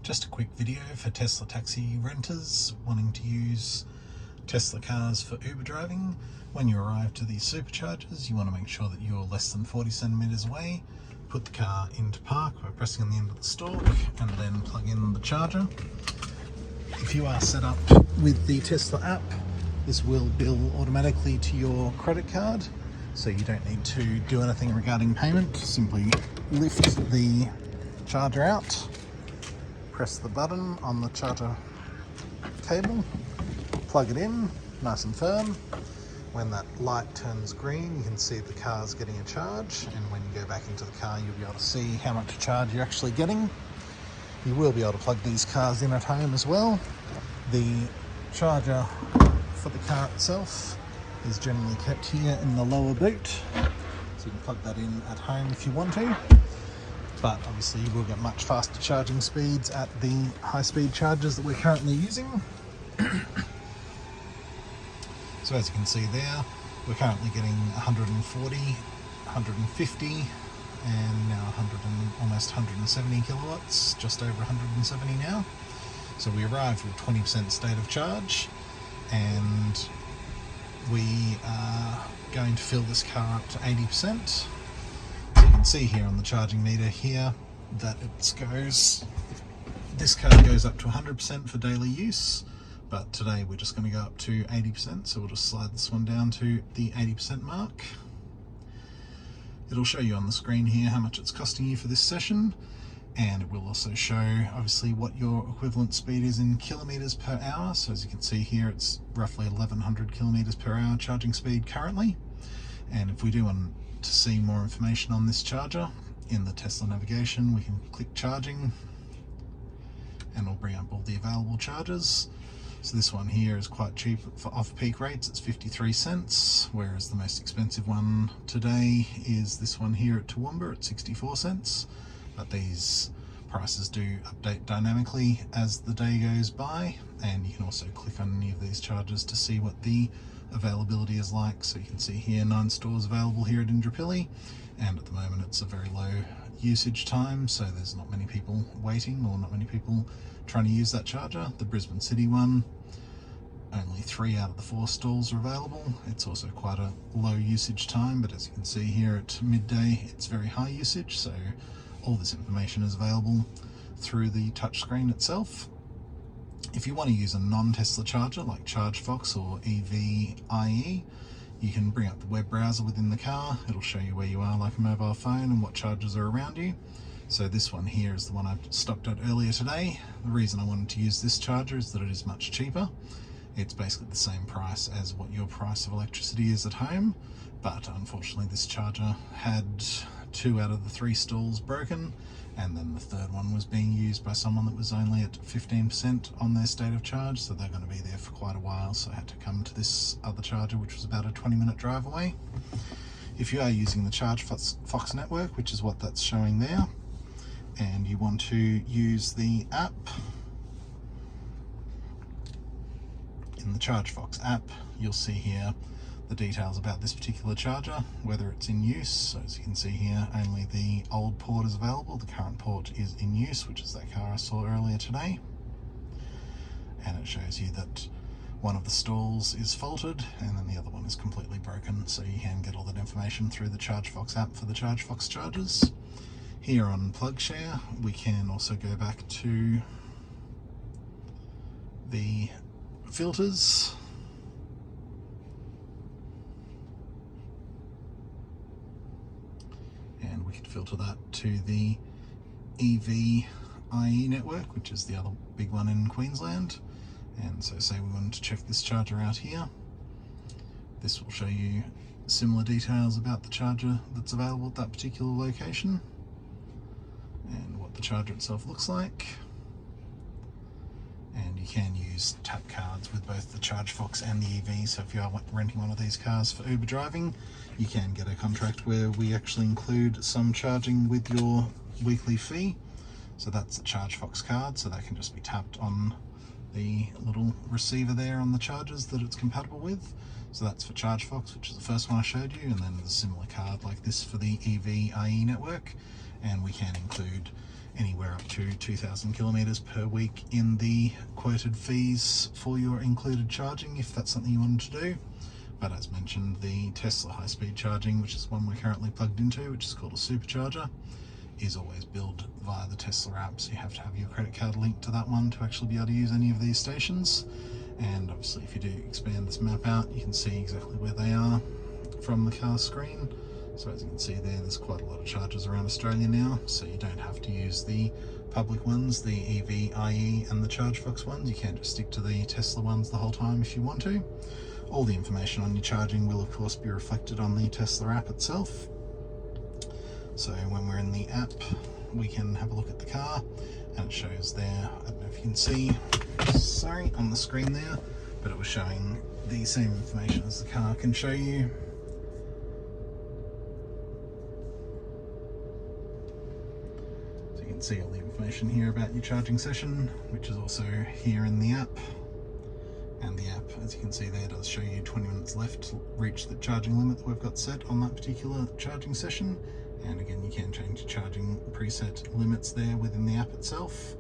Just a quick video for Tesla taxi renters wanting to use Tesla cars for Uber driving. When you arrive to these superchargers, you want to make sure that you're less than 40 centimeters away. Put the car into park by pressing on the end of the stalk and then plug in the charger. If you are set up with the Tesla app, this will bill automatically to your credit card, so you don't need to do anything regarding payment. Simply lift the charger out, press the button on the charger cable, plug it in nice and firm. When that light turns green, you can see the car's getting a charge, and when you go back into the car, you'll be able to see how much charge you're actually getting. You will be able to plug these cars in at home as well. The charger for the car itself is generally kept here in the lower boot, so you can plug that in at home if you want to. But obviously you will get much faster charging speeds at the high-speed chargers that we're currently using. So as you can see there, we're currently getting 140, 150, and now 100 and almost 170 kilowatts, just over 170 now. So we arrived with 20% state of charge, and we are going to fill this car up to 80%. So you can see here on the charging meter here that this car goes up to 100% for daily use, but today we're just going to go up to 80%, so we'll just slide this one down to the 80% mark. It'll show you on the screen here how much it's costing you for this session, and it will also show obviously what your equivalent speed is in kilometers per hour. So as you can see here, it's roughly 1100 kilometers per hour charging speed currently. And if we do want to see more information on this charger, in the Tesla navigation we can click charging, and it'll bring up all the available chargers. So this one here is quite cheap for off-peak rates, it's 53 cents, whereas the most expensive one today is this one here at Toowoomba at 64 cents. But these prices do update dynamically as the day goes by, and you can also click on any of these chargers to see what the availability is like. So you can see here 9 stores available here at Indooroopilly, and at the moment it's a very low usage time, so there's not many people waiting or not many people trying to use that charger. The Brisbane City one, only 3 out of the 4 stalls are available. It's also quite a low usage time, but as you can see here at midday it's very high usage, so all this information is available through the touchscreen itself. If you want to use a non-Tesla charger like ChargeFox or EV-IE, you can bring up the web browser within the car. It'll show you where you are like a mobile phone and what chargers are around you. So this one here is the one I stopped at earlier today. The reason I wanted to use this charger is that it is much cheaper. It's basically the same price as what your price of electricity is at home, but unfortunately this charger had 2 out of the 3 stalls broken, and then the third one was being used by someone that was only at 15% on their state of charge, so they're going to be there for quite a while, so I had to come to this other charger which was about a 20-minute drive away. If you are using the ChargeFox network, which is what that's showing there, and you want to use the app, in the ChargeFox app you'll see here the details about this particular charger, whether it's in use. So as you can see here, only the old port is available, the current port is in use, which is that car I saw earlier today. And it shows you that one of the stalls is faulted and then the other one is completely broken, so you can get all that information through the ChargeFox app for the ChargeFox chargers. Here on PlugShare we can also go back to the filters, and we could filter that to the EV-IE network, which is the other big one in Queensland. And so say we wanted to check this charger out here, this will show you similar details about the charger that's available at that particular location and what the charger itself looks like. And you can use tap cards with both the ChargeFox and the EV, so if you are renting one of these cars for Uber driving, you can get a contract where we actually include some charging with your weekly fee. So that's the ChargeFox card, so that can just be tapped on the little receiver there on the chargers that it's compatible with. So that's for ChargeFox, which is the first one I showed you, and then there's a similar card like this for the EV-IE network, and we can include anywhere up to 2,000 kilometres per week in the quoted fees for your included charging, if that's something you wanted to do. But as mentioned, the Tesla high-speed charging, which is one we're currently plugged into, which is called a supercharger, is always billed via the Tesla app, so you have to have your credit card linked to that one to actually be able to use any of these stations. And obviously if you do expand this map out, you can see exactly where they are from the car screen. So as you can see there's quite a lot of chargers around Australia now, so you don't have to use the public ones, the EV.IE and the ChargeFox ones. You can just stick to the Tesla ones the whole time if you want to. All the information on your charging will of course be reflected on the Tesla app itself. So when we're in the app, we can have a look at the car, and it shows there, I don't know if you can see, sorry, on the screen there, but it was showing the same information as the car can show you. So you can see all the information here about your charging session, which is also here in the app. And the app, as you can see there, does show you 20 minutes left to reach the charging limit that we've got set on that particular charging session. And again, you can change your charging preset limits there within the app itself.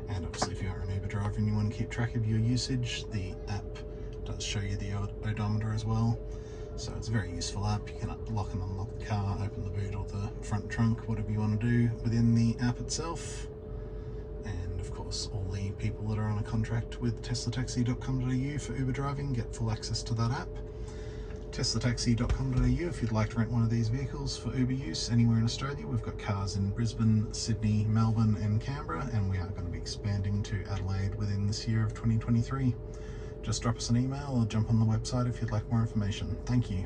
And obviously if you are an Uber driver and you want to keep track of your usage, the app does show you the odometer as well. So it's a very useful app. You can lock and unlock the car, open the boot or the front trunk, whatever you want to do within the app itself. And of course, all the people that are on a contract with teslataxi.com.au for Uber driving get full access to that app. teslataxi.com.au if you'd like to rent one of these vehicles for Uber use anywhere in Australia. We've got cars in Brisbane, Sydney, Melbourne and Canberra, and we are going to be expanding to Adelaide within this year of 2023. Just drop us an email or jump on the website if you'd like more information. Thank you.